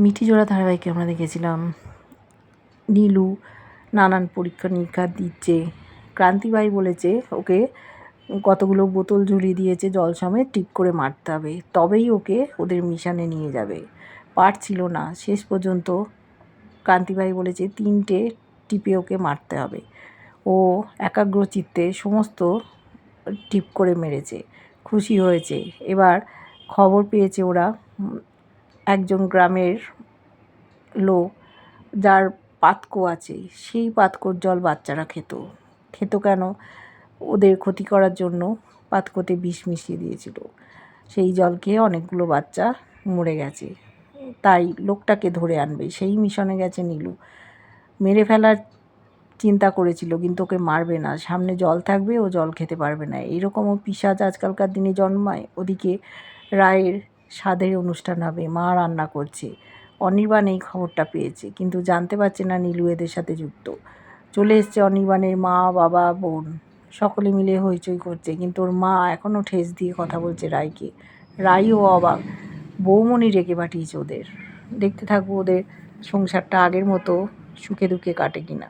মিঠিজোড়া ধারাবাহিকে আমরা দেখেছিলাম নীলু নানান পরীক্ষা নিরীক্ষা দিচ্ছে। ক্রান্তিবাই বলেছে ওকে কতগুলো বোতল ঝুলিয়ে দিয়েছে জল সমেত, টিপ করে মারতে হবে, তবেই ওকে ওদের মিশনে নিয়ে যাবে। পারছিল না, শেষ পর্যন্ত ক্রান্তিবাই বলেছে 3টে টিপে ওকে মারতে হবে। ও একাগ্রচিত্তে সমস্ত টিপ করে মেরেছে, খুশি হয়েছে। এবার খবর পেয়েছে ওরা একজন গ্রামের লোক যার পাতকো আছে, সেই পাতকোর জল বাচ্চারা খেত কেন? ওদের ক্ষতি করার জন্য পাতকোতে বিষ মিশিয়ে দিয়েছিল। সেই জল খেয়ে অনেকগুলো বাচ্চা মরে গেছে। তাই লোকটাকে ধরে আনবে, সেই মিশনে গেছে নীলু। মেরে ফেলার চিন্তা করেছিল, কিন্তু ওকে মারবে না, সামনে জল থাকবে, ও জল খেতে পারবে না। এইরকমও পিশাচ আজকালকার দিনে জন্মায়। ওদিকে রায়ের স্বাদের অনুষ্ঠান হবে, মা রান্না করছে। অনির্বাণ এই খবরটা পেয়েছে, কিন্তু জানতে পারছে না নীলু এদের সাথে যুক্ত। চলে এসছে অনির্বাণের মা, বাবা, বোন, সকলে মিলে হইচই করছে, কিন্তু ওর মা এখনও ঠেস দিয়ে কথা বলছে রায়কে। রায়ও অবাক, বৌমণি রেখে পাঠিয়েছে ওদের। দেখতে থাকবো ওদের সংসারটা আগের মতো সুখে দুঃখে কাটে কিনা।